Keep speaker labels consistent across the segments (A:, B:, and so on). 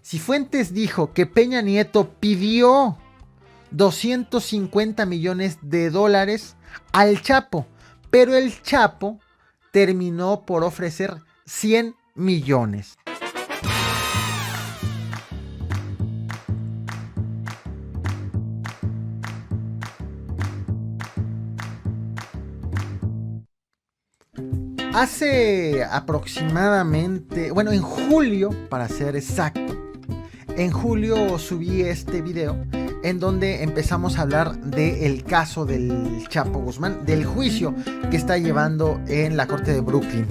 A: Cifuentes dijo que Peña Nieto pidió 250 millones de dólares al Chapo, pero el Chapo terminó por ofrecer 100 millones. Hace aproximadamente, bueno, en julio, para ser exacto, en julio subí este video en donde empezamos a hablar del caso del Chapo Guzmán, del juicio que está llevando en la corte de Brooklyn.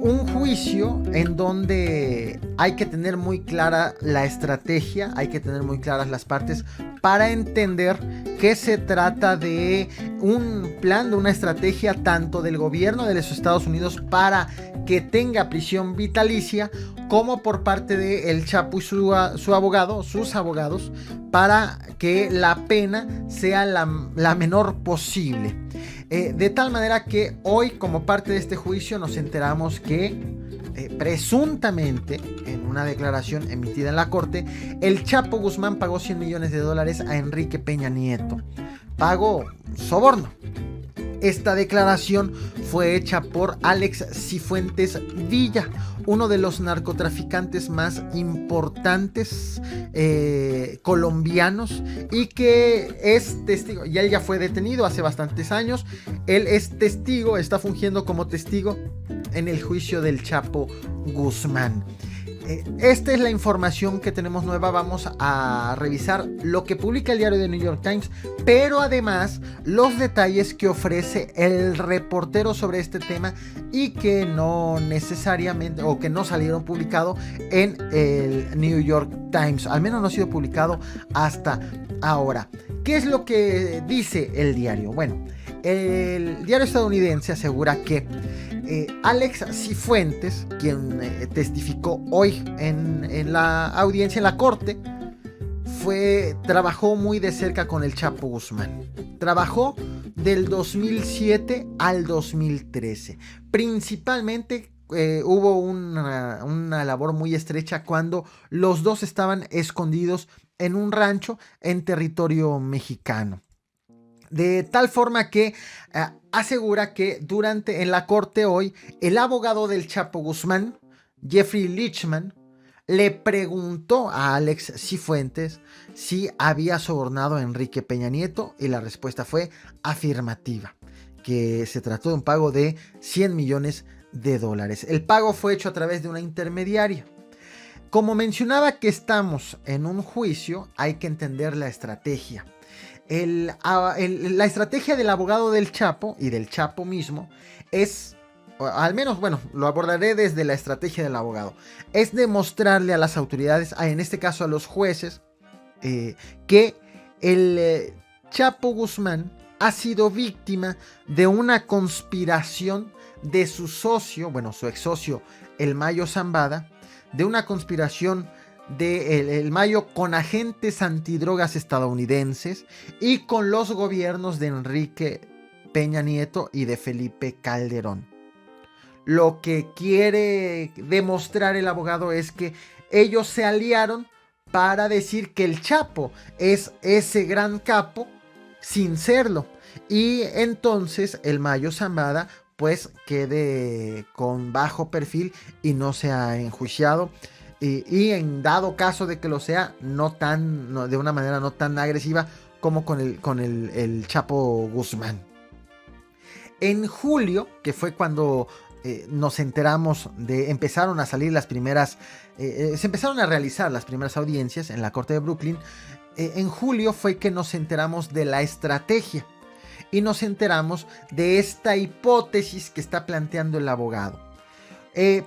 A: Un juicio en donde hay que tener muy clara la estrategia, hay que tener muy claras las partes para entender que se trata de un plan, de una estrategia tanto del gobierno de los Estados Unidos para que tenga prisión vitalicia, como por parte de el Chapo y su abogado, sus abogados, para que la pena sea la menor posible. De tal manera que hoy, como parte de este juicio, nos enteramos que presuntamente, en una declaración emitida en la corte, el Chapo Guzmán pagó 100 millones de dólares a Enrique Peña Nieto. Pago soborno. Esta declaración fue hecha por Alex Cifuentes Villa, uno de los narcotraficantes más importantes colombianos, y que es testigo, y él ya fue detenido hace bastantes años. Él es testigo, está fungiendo como testigo en el juicio del Chapo Guzmán. Esta es la información que tenemos nueva. Vamos a revisar lo que publica el diario The New York Times, pero además los detalles que ofrece el reportero sobre este tema y que no necesariamente, o que no salieron publicados en el New York Times. Al menos no ha sido publicado hasta ahora. ¿Qué es lo que dice el diario? Bueno, el diario estadounidense asegura que Alex Cifuentes, quien testificó hoy en la audiencia, en la corte, trabajó muy de cerca con el Chapo Guzmán. Trabajó del 2007 al 2013. Principalmente hubo una labor muy estrecha cuando los dos estaban escondidos en un rancho en territorio mexicano. De tal forma que asegura que en la corte hoy, el abogado del Chapo Guzmán, Jeffrey Lichman, le preguntó a Alex Cifuentes si había sobornado a Enrique Peña Nieto, y la respuesta fue afirmativa, que se trató de un pago de 100 millones de dólares. El pago fue hecho a través de una intermediaria. Como mencionaba que estamos en un juicio, hay que entender la estrategia. La estrategia del abogado del Chapo y del Chapo mismo es, al menos, bueno, lo abordaré desde la estrategia del abogado, es demostrarle a las autoridades, en este caso a los jueces, que el Chapo Guzmán ha sido víctima de una conspiración de su socio, bueno, su ex socio, el Mayo Zambada, de una conspiración de el Mayo con agentes antidrogas estadounidenses y con los gobiernos de Enrique Peña Nieto y de Felipe Calderón. Lo que quiere demostrar el abogado es que ellos se aliaron para decir que el Chapo es ese gran capo sin serlo, y entonces el Mayo Zambada pues quede con bajo perfil y no sea enjuiciado. Y en dado caso de que lo sea, de una manera no tan agresiva como con el Chapo Guzmán. En julio, que fue cuando nos enteramos empezaron a salir las primeras, se empezaron a realizar las primeras audiencias en la corte de Brooklyn. En julio fue que nos enteramos de la estrategia y nos enteramos de esta hipótesis que está planteando el abogado.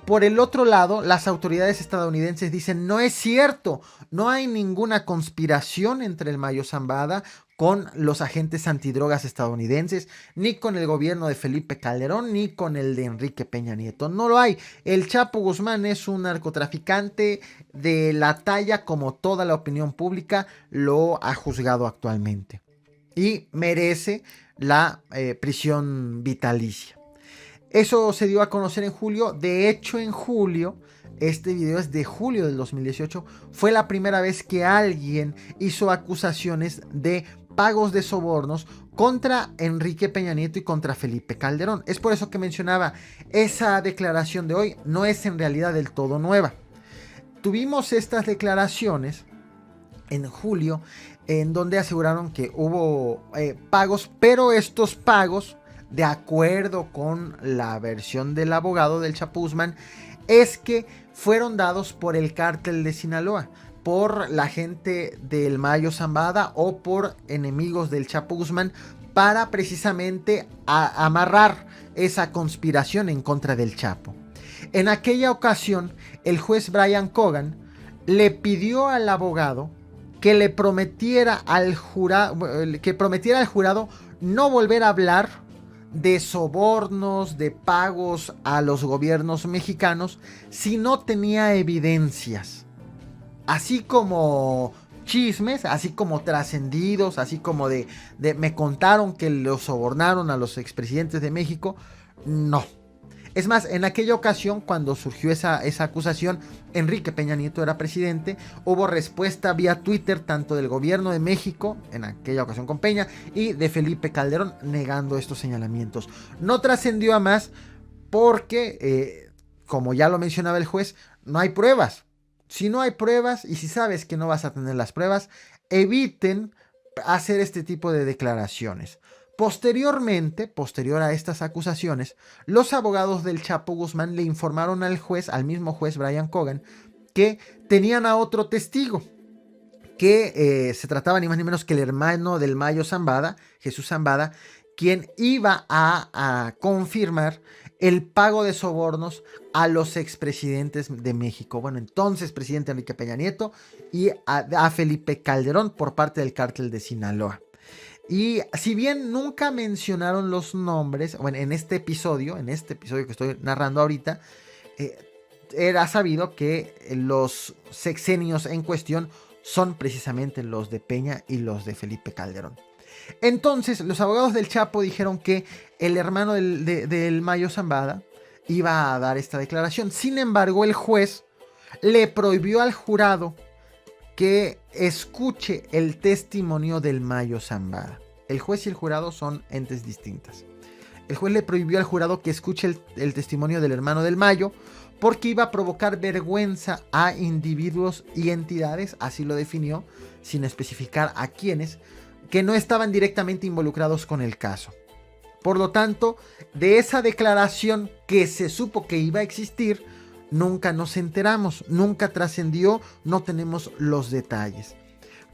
A: Por el otro lado, las autoridades estadounidenses dicen: no es cierto, no hay ninguna conspiración entre el Mayo Zambada con los agentes antidrogas estadounidenses, ni con el gobierno de Felipe Calderón, ni con el de Enrique Peña Nieto. No lo hay. El Chapo Guzmán es un narcotraficante de la talla como toda la opinión pública lo ha juzgado actualmente, y merece la prisión vitalicia. Eso se dio a conocer en julio. De hecho, en julio, este video es de julio del 2018, fue la primera vez que alguien hizo acusaciones de pagos de sobornos contra Enrique Peña Nieto y contra Felipe Calderón. Es por eso que mencionaba, esa declaración de hoy no es en realidad del todo nueva. Tuvimos estas declaraciones en julio, en donde aseguraron que hubo pagos, pero estos pagos, de acuerdo con la versión del abogado del Chapo Guzmán, es que fueron dados por el cártel de Sinaloa, por la gente del Mayo Zambada o por enemigos del Chapo Guzmán, para precisamente amarrar esa conspiración en contra del Chapo. En aquella ocasión, el juez Brian Cogan le pidió al abogado que le prometiera al jurado, no volver a hablar de sobornos, de pagos a los gobiernos mexicanos, si no tenía evidencias. Así como chismes, así como trascendidos, así como de me contaron que los sobornaron a los expresidentes de México, no. Es más, en aquella ocasión, cuando surgió esa acusación, Enrique Peña Nieto era presidente, hubo respuesta vía Twitter tanto del gobierno de México, en aquella ocasión con Peña, y de Felipe Calderón, negando estos señalamientos. No trascendió a más porque, como ya lo mencionaba el juez, no hay pruebas. Si no hay pruebas y si sabes que no vas a tener las pruebas, eviten hacer este tipo de declaraciones. Posterior a estas acusaciones, los abogados del Chapo Guzmán le informaron al juez, al mismo juez Brian Cogan, que tenían a otro testigo, que se trataba ni más ni menos que el hermano del Mayo Zambada, Jesús Zambada, quien iba a confirmar el pago de sobornos a los expresidentes de México. Bueno, entonces presidente Enrique Peña Nieto y a Felipe Calderón por parte del cártel de Sinaloa. Y si bien nunca mencionaron los nombres, bueno, en este episodio que estoy narrando ahorita, era sabido que los sexenios en cuestión son precisamente los de Peña y los de Felipe Calderón. Entonces, los abogados del Chapo dijeron que el hermano del Mayo Zambada iba a dar esta declaración. Sin embargo, el juez le prohibió al jurado que escuche el testimonio del Mayo Zambada. El juez y el jurado son entes distintas. El juez le prohibió al jurado que escuche el testimonio del hermano del Mayo porque iba a provocar vergüenza a individuos y entidades, así lo definió, sin especificar a quiénes, que no estaban directamente involucrados con el caso. Por lo tanto, de esa declaración que se supo que iba a existir, nunca nos enteramos, nunca trascendió, no tenemos los detalles.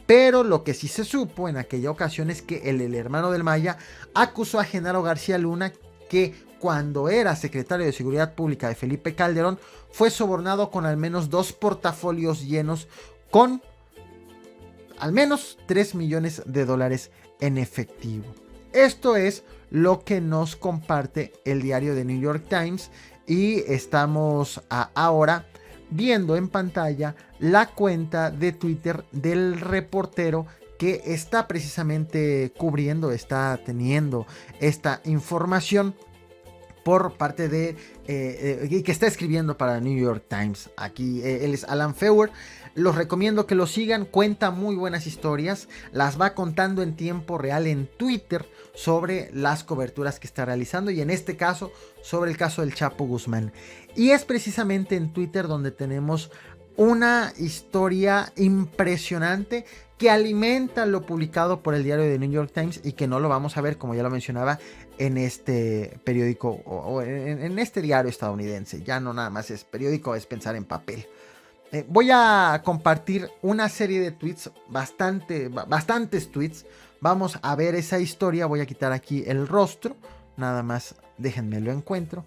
A: Pero lo que sí se supo en aquella ocasión es que el hermano del Maya acusó a Genaro García Luna que cuando era secretario de Seguridad Pública de Felipe Calderón fue sobornado con al menos 2 portafolios llenos con al menos $3 millones en efectivo. Esto es lo que nos comparte el diario The New York Times. Y estamos ahora viendo en pantalla la cuenta de Twitter del reportero que está precisamente cubriendo, está teniendo esta información por parte de que está escribiendo para New York Times. Aquí él es Alan Feuer. Los recomiendo que lo sigan, cuenta muy buenas historias, las va contando en tiempo real en Twitter sobre las coberturas que está realizando y en este caso sobre el caso del Chapo Guzmán. Y es precisamente en Twitter donde tenemos una historia impresionante que alimenta lo publicado por el diario de New York Times y que no lo vamos a ver, como ya lo mencionaba, en este periódico o en este diario estadounidense. Ya no nada más es periódico, es pensar en papel. Voy a compartir una serie de tweets, bastantes tweets. Vamos a ver esa historia. Voy a quitar aquí el rostro. Nada más, déjenme lo encuentro.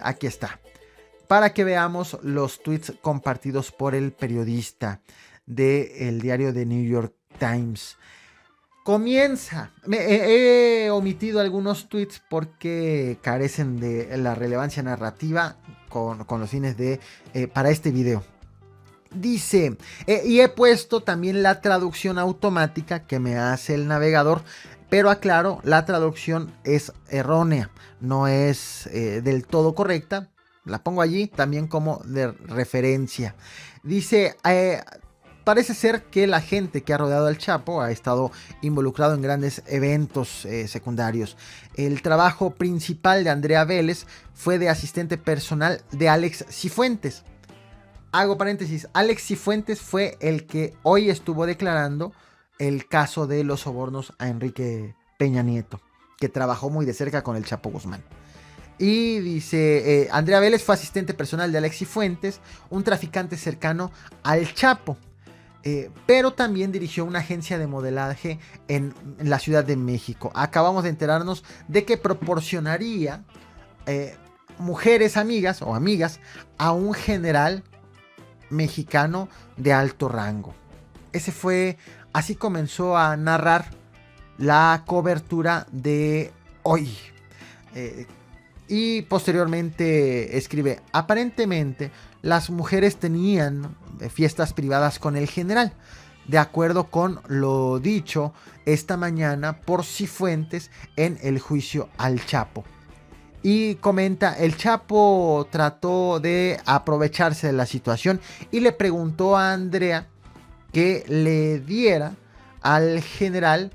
A: Aquí está. Para que veamos los tweets compartidos por el periodista del diario de New York Times. Comienza. He omitido algunos tweets porque carecen de la relevancia narrativa con los fines de para este video. Dice, y he puesto también la traducción automática que me hace el navegador Pero aclaro, la traducción es errónea, no es del todo correcta. La pongo allí también como de referencia. Dice, parece ser que la gente que ha rodeado al Chapo ha estado involucrado en grandes eventos secundarios. El trabajo principal de Andrea Vélez fue de asistente personal de Alex Cifuentes. Hago paréntesis, Alex Cifuentes fue el que hoy estuvo declarando el caso de los sobornos a Enrique Peña Nieto, que trabajó muy de cerca con el Chapo Guzmán. Y dice, Andrea Vélez fue asistente personal de Alex Cifuentes, un traficante cercano al Chapo. Pero también dirigió una agencia de modelaje en la Ciudad de México. Acabamos de enterarnos de que proporcionaría mujeres amigas o amigas a un general mexicano de alto rango. Así comenzó a narrar la cobertura de hoy. Y posteriormente escribe, aparentemente las mujeres tenían fiestas privadas con el general, de acuerdo con lo dicho esta mañana por Cifuentes en el juicio al Chapo. Y comenta, el Chapo trató de aprovecharse de la situación y le preguntó a Andrea que le diera al general,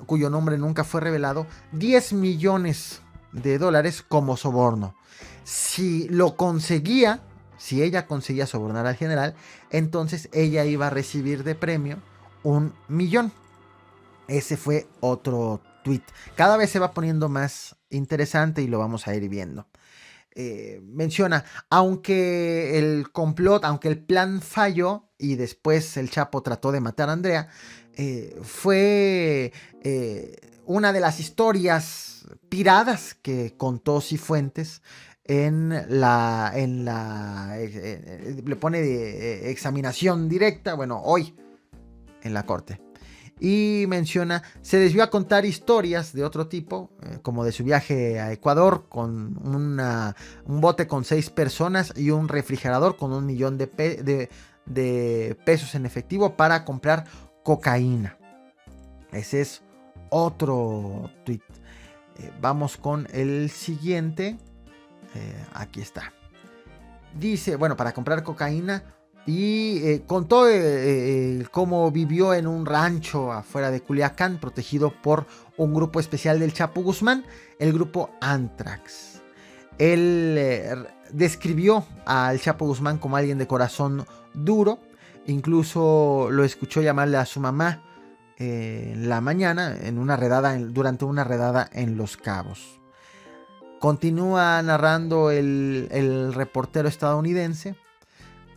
A: cuyo nombre nunca fue revelado, 10 millones de dólares como soborno. Si ella conseguía sobornar al general, entonces ella iba a recibir de premio 1 millón. Ese fue otro tweet. Cada vez se va poniendo más interesante y lo vamos a ir viendo. Menciona, aunque el plan falló y después el Chapo trató de matar a Andrea, fue una de las historias piradas que contó Cifuentes le pone de examinación directa, hoy en la corte. Y menciona, se desvió a contar historias de otro tipo, como de su viaje a Ecuador con un bote con 6 personas y un refrigerador con 1 millón de pesos en efectivo para comprar cocaína. Ese es otro tweet. Vamos con el siguiente. Aquí está. Dice, para comprar cocaína. Y contó cómo vivió en un rancho afuera de Culiacán, protegido por un grupo especial del Chapo Guzmán, el grupo Antrax. Él describió al Chapo Guzmán como alguien de corazón duro. Incluso lo escuchó llamarle a su mamá en la mañana durante una redada en Los Cabos. Continúa narrando el reportero estadounidense.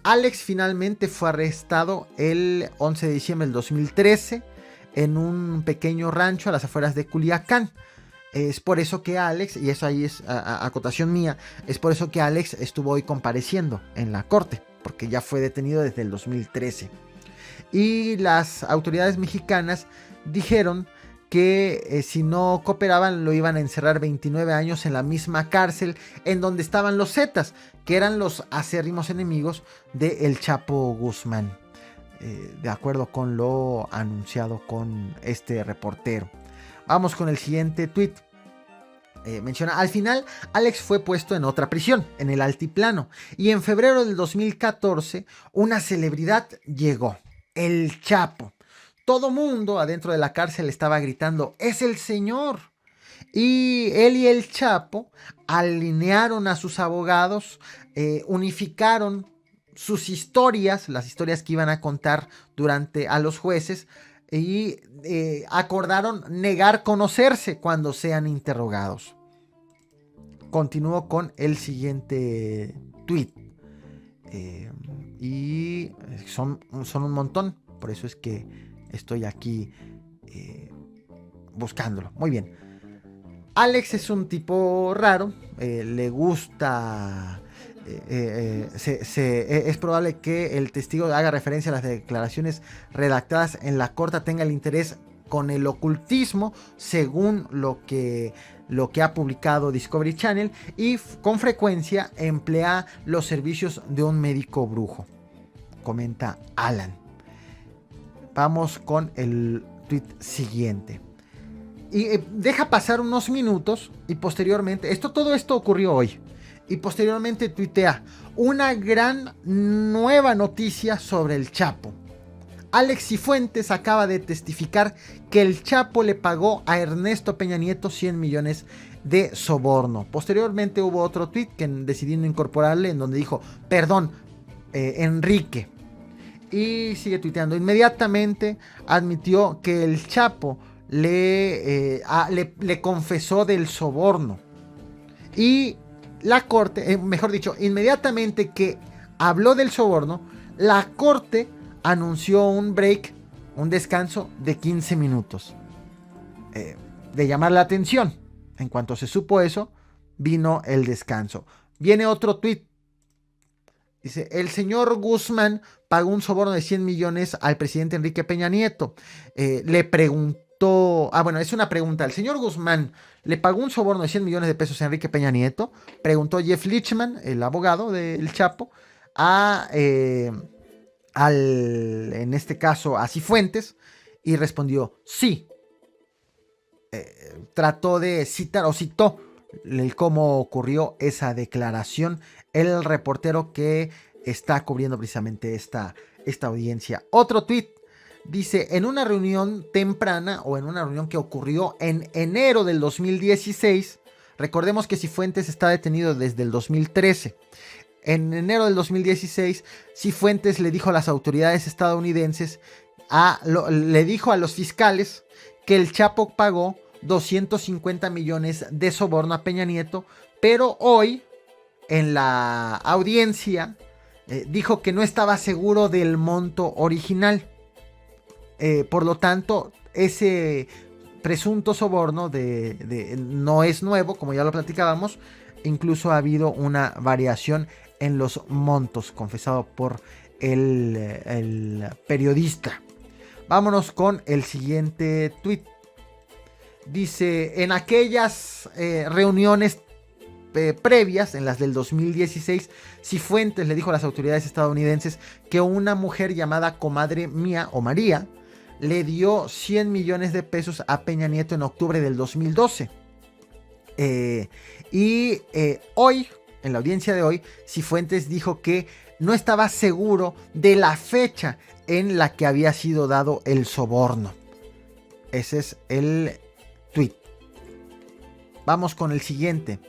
A: Alex finalmente fue arrestado el 11 de diciembre del 2013 en un pequeño rancho a las afueras de Culiacán. Es por eso que Alex, y eso ahí es acotación mía, es por eso que Alex estuvo hoy compareciendo en la corte, porque ya fue detenido desde el 2013. Y las autoridades mexicanas dijeron que si no cooperaban lo iban a encerrar 29 años en la misma cárcel en donde estaban los Zetas, que eran los acérrimos enemigos de El Chapo Guzmán, de acuerdo con lo anunciado con este reportero. Vamos con el siguiente tweet. Menciona, al final Alex fue puesto en otra prisión, en el Altiplano, y en febrero del 2014 una celebridad llegó, El Chapo. Todo mundo adentro de la cárcel estaba gritando, ¡es el señor! Y él y el Chapo alinearon a sus abogados, unificaron sus historias, las historias que iban a contar a los jueces, y acordaron negar conocerse cuando sean interrogados. Continúo con el siguiente tweet. Y son un montón, por eso es que estoy aquí buscándolo. Muy bien. Alex es un tipo raro, le gusta... es probable que el testigo haga referencia a las declaraciones redactadas en la corte, tenga el interés con el ocultismo, según lo que ha publicado Discovery Channel, y con frecuencia emplea los servicios de un médico brujo, comenta Alan. Vamos con el tweet siguiente. deja pasar unos minutos y posteriormente, todo esto ocurrió hoy, y posteriormente tuitea una gran nueva noticia sobre el Chapo. Alex Cifuentes acaba de testificar que el Chapo le pagó a Ernesto Peña Nieto 100 millones de soborno. Posteriormente hubo otro tweet que decidí no incorporarle, en donde dijo, perdón, Enrique. Y sigue tuiteando. Inmediatamente admitió que el Chapo le confesó del soborno. Y la corte, mejor dicho, inmediatamente que habló del soborno, la corte anunció un break, un descanso de 15 minutos. De llamar la atención. En cuanto se supo eso, vino el descanso. Viene otro tuit. Dice, el señor Guzmán pagó un soborno de 100 millones al presidente Enrique Peña Nieto. Le preguntó, es una pregunta. ¿El señor Guzmán le pagó un soborno de 100 millones de pesos a Enrique Peña Nieto? Preguntó Jeff Lichman, el abogado del Chapo, en este caso a Cifuentes, y respondió sí. Trató de citar, o citó cómo ocurrió esa declaración el reportero que está cubriendo precisamente esta audiencia. Otro tuit dice, en una reunión temprana, o en una reunión que ocurrió en enero del 2016, recordemos que Cifuentes está detenido desde el 2013. En enero del 2016, Cifuentes le dijo a las autoridades estadounidenses, le dijo a los fiscales que el Chapo pagó 250 millones de soborno a Peña Nieto, pero hoy en la audiencia dijo que no estaba seguro del monto original. Por lo tanto, ese presunto soborno no es nuevo, como ya lo platicábamos. Incluso ha habido una variación en los montos confesado por el periodista. Vámonos con el siguiente tuit. Dice, en aquellas reuniones previas, en las del 2016, Cifuentes le dijo a las autoridades estadounidenses que una mujer llamada comadre mía o María le dio 100 millones de pesos a Peña Nieto en octubre del 2012. Hoy, en la audiencia de hoy, Cifuentes dijo que no estaba seguro de la fecha en la que había sido dado el soborno. Ese es el tweet. Vamos con el siguiente.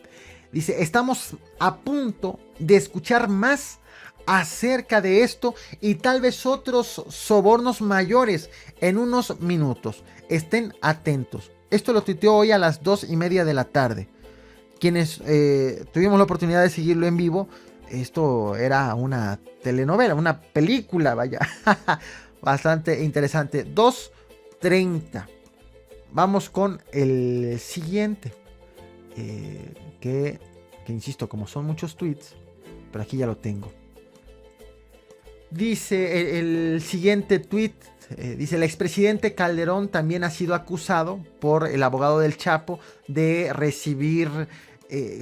A: Dice, estamos a punto de escuchar más acerca de esto y tal vez otros sobornos mayores en unos minutos. Estén atentos. Esto lo tuiteó hoy a las 2:30 de la tarde. Quienes tuvimos la oportunidad de seguirlo en vivo, esto era una telenovela, una película, vaya. Bastante interesante. 2:30. Vamos con el siguiente. Que insisto, como son muchos tweets, pero aquí ya lo tengo. Dice el siguiente tweet. Dice, el expresidente Calderón también ha sido acusado por el abogado del Chapo de recibir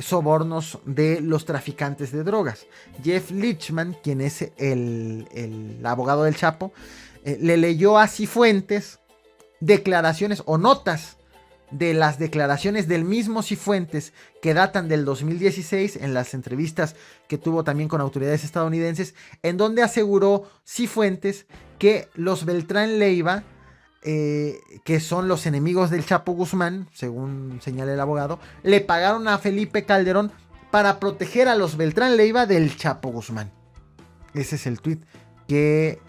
A: sobornos de los traficantes de drogas. Jeff Lichman, quien es el abogado del Chapo, le leyó a Cifuentes declaraciones o notas de las declaraciones del mismo Cifuentes que datan del 2016 en las entrevistas que tuvo también con autoridades estadounidenses, en donde aseguró Cifuentes que los Beltrán Leiva, que son los enemigos del Chapo Guzmán, según señala el abogado, le pagaron a Felipe Calderón para proteger a los Beltrán Leiva del Chapo Guzmán. Ese es el tuit que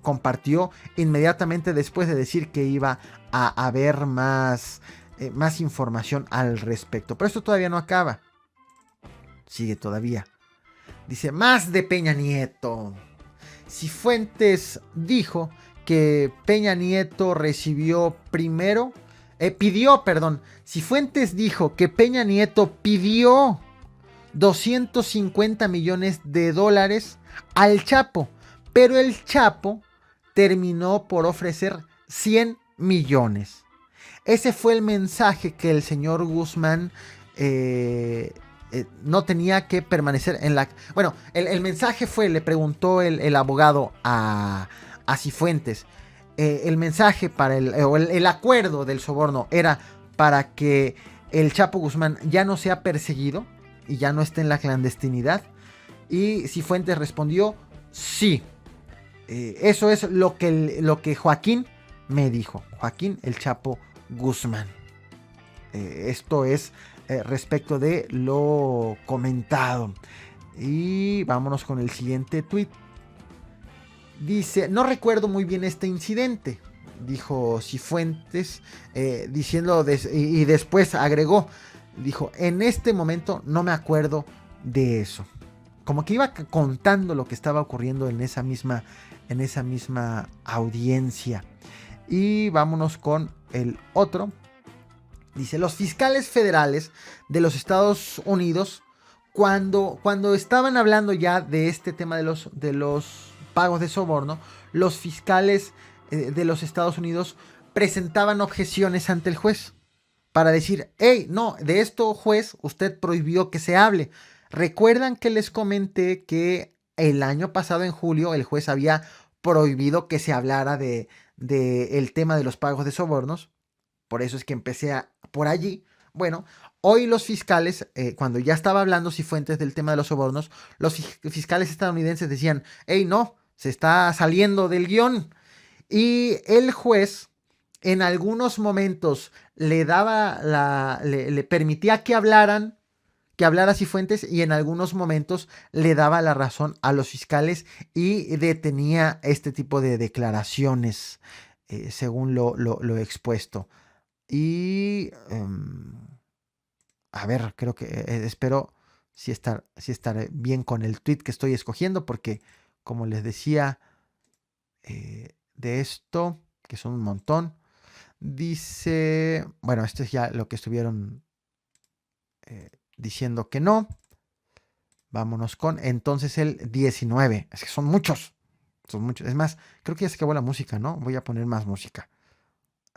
A: compartió inmediatamente después de decir que iba a haber más información al respecto. Pero esto todavía no acaba. Sigue todavía. Dice, más de Peña Nieto. Cifuentes dijo que Peña Nieto Cifuentes dijo que Peña Nieto pidió 250 millones de dólares al Chapo, pero el Chapo terminó por ofrecer 100 millones. Ese fue el mensaje que el señor Guzmán no tenía que permanecer en la... Bueno, el mensaje fue, le preguntó el abogado a Cifuentes, el mensaje para el acuerdo del soborno era para que el Chapo Guzmán ya no sea perseguido y ya no esté en la clandestinidad? Y Cifuentes respondió, sí. Eso es lo que Joaquín me dijo. Joaquín el Chapo Guzmán. Esto es respecto de lo comentado. Y vámonos con el siguiente tweet. Dice, no recuerdo muy bien este incidente, dijo Cifuentes, diciendo, y después agregó, dijo, en este momento no me acuerdo de eso. Como que iba contando lo que estaba ocurriendo en esa misma audiencia. Y vámonos con el otro. Dice, los fiscales federales de los Estados Unidos, cuando estaban hablando ya de este tema de los pagos de soborno, los fiscales de los Estados Unidos presentaban objeciones ante el juez para decir, hey, no, de esto, juez, usted prohibió que se hable. ¿Recuerdan que les comenté que el año pasado, en julio, el juez había prohibido que se hablara de el tema de los pagos de sobornos? Por eso es que empecé por allí. Bueno, hoy los fiscales, cuando ya estaba hablando Cifuentes del tema de los sobornos, los fiscales estadounidenses decían, hey, no, se está saliendo del guión. Y el juez en algunos momentos le permitía que hablara Cifuentes, y en algunos momentos le daba la razón a los fiscales y detenía este tipo de declaraciones, según lo expuesto. Y a ver, creo que espero si estar bien con el tweet que estoy escogiendo, porque como les decía, de esto, que son un montón, dice, bueno, esto es ya lo que estuvieron diciendo que no. Vámonos con entonces el 19. Es que son muchos. Es más, creo que ya se acabó la música, ¿no? Voy a poner más música.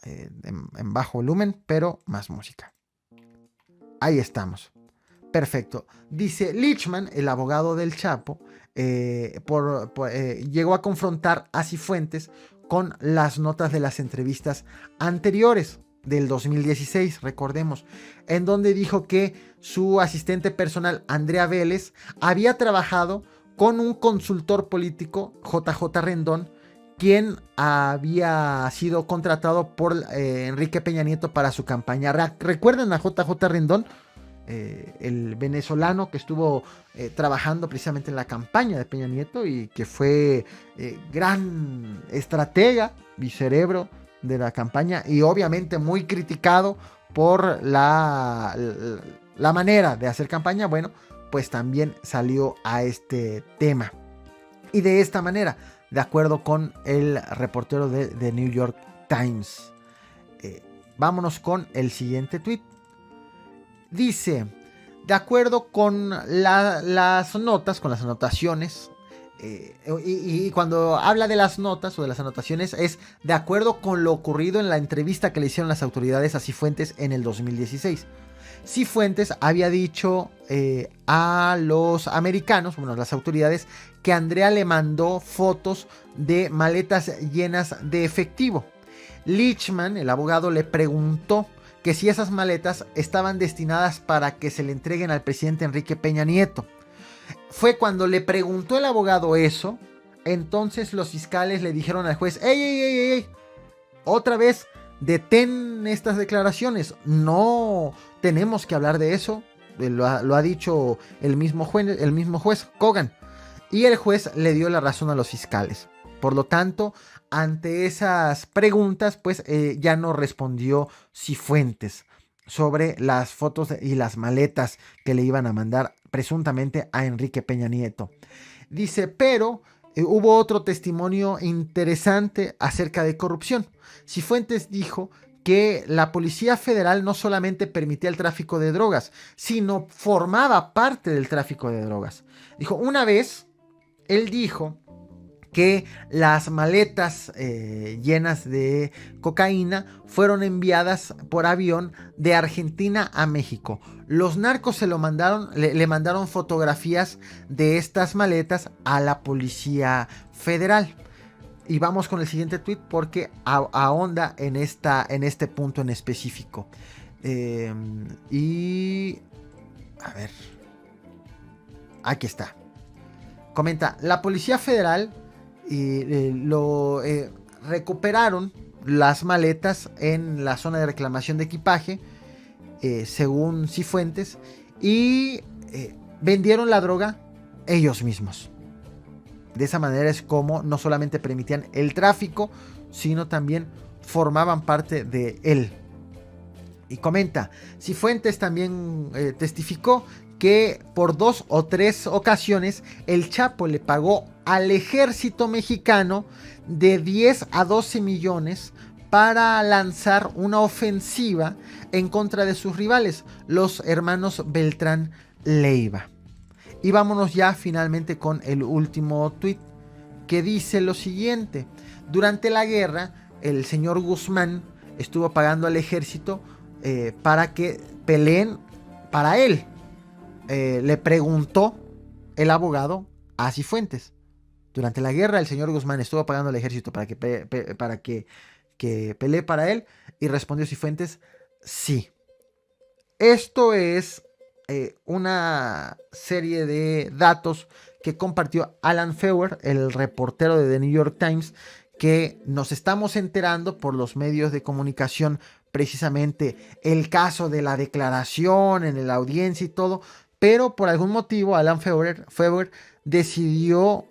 A: En bajo volumen, pero más música. Ahí estamos. Perfecto. Dice Lichman, el abogado del Chapo, llegó a confrontar a Cifuentes con las notas de las entrevistas anteriores del 2016, recordemos, en donde dijo que su asistente personal, Andrea Vélez, había trabajado con un consultor político, JJ Rendón, quien había sido contratado por Enrique Peña Nieto para su campaña. ¿Recuerdan a JJ Rendón? El venezolano que estuvo trabajando precisamente en la campaña de Peña Nieto y que fue gran estratega y cerebro de la campaña, y obviamente muy criticado por la manera de hacer campaña. Bueno, pues también salió a este tema. Y de esta manera, de acuerdo con el reportero de New York Times. Vámonos con el siguiente tweet. Dice, de acuerdo con las notas, con las anotaciones, y cuando habla de las notas o de las anotaciones, es de acuerdo con lo ocurrido en la entrevista que le hicieron las autoridades a Cifuentes en el 2016. Cifuentes había dicho a los americanos, bueno, a las autoridades, que Andrea le mandó fotos de maletas llenas de efectivo. Lichman, el abogado, le preguntó que si esas maletas estaban destinadas para que se le entreguen al presidente Enrique Peña Nieto. Fue cuando le preguntó el abogado eso, entonces los fiscales le dijeron al juez, ¡Ey! Otra vez, detén estas declaraciones, no tenemos que hablar de eso, lo ha dicho el mismo juez Kogan, y el juez le dio la razón a los fiscales. Por lo tanto, ante esas preguntas, pues ya no respondió Cifuentes sobre las fotos y las maletas que le iban a mandar presuntamente a Enrique Peña Nieto. Dice, pero hubo otro testimonio interesante acerca de corrupción. Cifuentes dijo que la Policía Federal no solamente permitía el tráfico de drogas, sino formaba parte del tráfico de drogas. Dijo, una vez, él dijo que las maletas llenas de cocaína fueron enviadas por avión de Argentina a México. Los narcos le mandaron fotografías de estas maletas a la Policía Federal. Y vamos con el siguiente tweet porque ahonda en este punto en específico. Y... A ver. Aquí está. Comenta, la Policía Federal recuperaron las maletas en la zona de reclamación de equipaje, según Cifuentes, y vendieron la droga ellos mismos. De esa manera es como no solamente permitían el tráfico, sino también formaban parte de él. Y comenta, Cifuentes también testificó que por 2 o 3 ocasiones el Chapo le pagó al ejército mexicano de 10 a 12 millones para lanzar una ofensiva en contra de sus rivales, los hermanos Beltrán Leiva. Y vámonos ya finalmente con el último tuit, que dice lo siguiente: durante la guerra, el señor Guzmán estuvo pagando al ejército para que peleen para él. Le preguntó el abogado a Cifuentes. Durante la guerra, el señor Guzmán estuvo pagando al ejército para que pelee para él, y respondió Cifuentes: sí. Esto es una serie de datos que compartió Alan Feuer, el reportero de The New York Times, que nos estamos enterando por los medios de comunicación, precisamente el caso de la declaración en la audiencia y todo, pero por algún motivo Alan Feuer decidió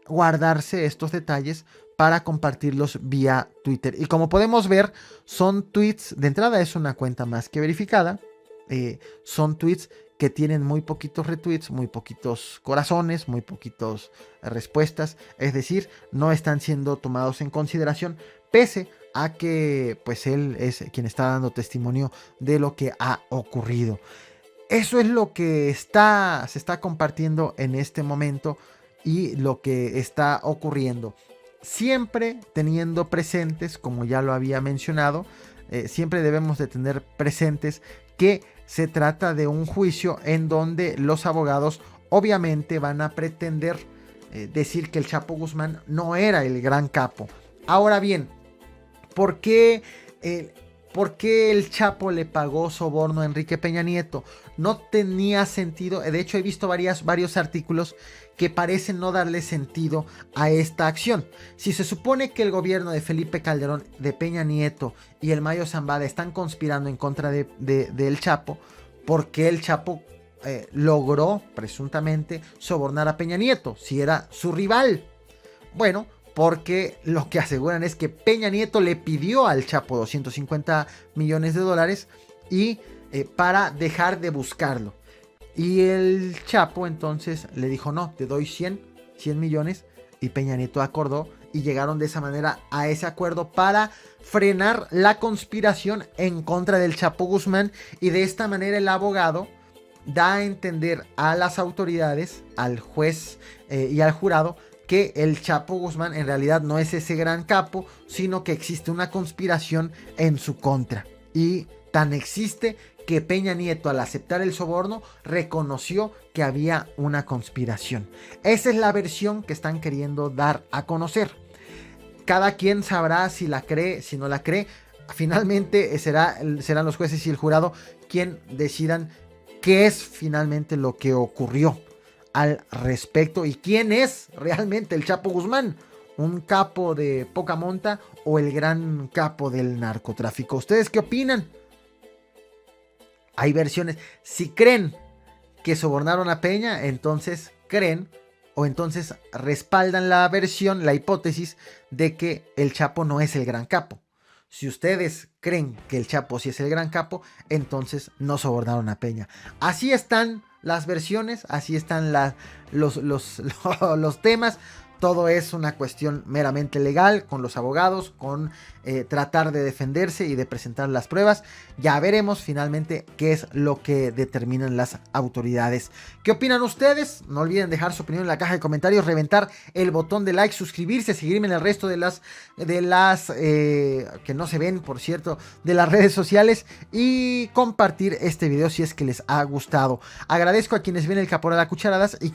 A: guardarse estos detalles para compartirlos vía Twitter. Y como podemos ver, son tweets, de entrada es una cuenta más que verificada, son tweets que tienen muy poquitos retweets, muy poquitos corazones, muy poquitos respuestas, es decir, no están siendo tomados en consideración, pese a que pues él es quien está dando testimonio de lo que ha ocurrido. Eso es lo que se está compartiendo en este momento y lo que está ocurriendo. Siempre teniendo presentes, como ya lo había mencionado, siempre debemos de tener presentes que se trata de un juicio en donde los abogados obviamente van a pretender decir que el Chapo Guzmán no era el gran capo. Ahora bien, ¿por qué el Chapo le pagó soborno a Enrique Peña Nieto? No tenía sentido. De hecho, he visto varios artículos que parecen no darle sentido a esta acción. Si se supone que el gobierno de Felipe Calderón, de Peña Nieto y el Mayo Zambada están conspirando en contra del Chapo, ¿por qué el Chapo logró presuntamente sobornar a Peña Nieto si era su rival? Bueno, porque lo que aseguran es que Peña Nieto le pidió al Chapo 250 millones de dólares y para dejar de buscarlo. Y el Chapo entonces le dijo: no, te doy 100 millones. Y Peña Nieto acordó, y llegaron de esa manera a ese acuerdo para frenar la conspiración en contra del Chapo Guzmán. Y de esta manera el abogado da a entender a las autoridades, al juez y al jurado, que el Chapo Guzmán en realidad no es ese gran capo, sino que existe una conspiración en su contra. Y tan existe que Peña Nieto, al aceptar el soborno, reconoció que había una conspiración. Esa es la versión que están queriendo dar a conocer. Cada quien sabrá si la cree, si no la cree. Finalmente serán los jueces y el jurado quien decidan qué es finalmente lo que ocurrió al respecto y quién es realmente el Chapo Guzmán, un capo de poca monta o el gran capo del narcotráfico. ¿Ustedes qué opinan? Hay versiones. Si creen que sobornaron a Peña, entonces creen o entonces respaldan la versión, la hipótesis de que el Chapo no es el gran capo. Si ustedes creen que el Chapo sí es el gran capo, entonces no sobornaron a Peña. Así están las versiones, así están los temas. Todo es una cuestión meramente legal, con los abogados, con tratar de defenderse y de presentar las pruebas. Ya veremos finalmente qué es lo que determinan las autoridades. ¿Qué opinan ustedes? No olviden dejar su opinión en la caja de comentarios, reventar el botón de like, suscribirse, seguirme en el resto de las que no se ven, por cierto, de las redes sociales, y compartir este video si es que les ha gustado. Agradezco a quienes ven el Caporal a Cucharadas y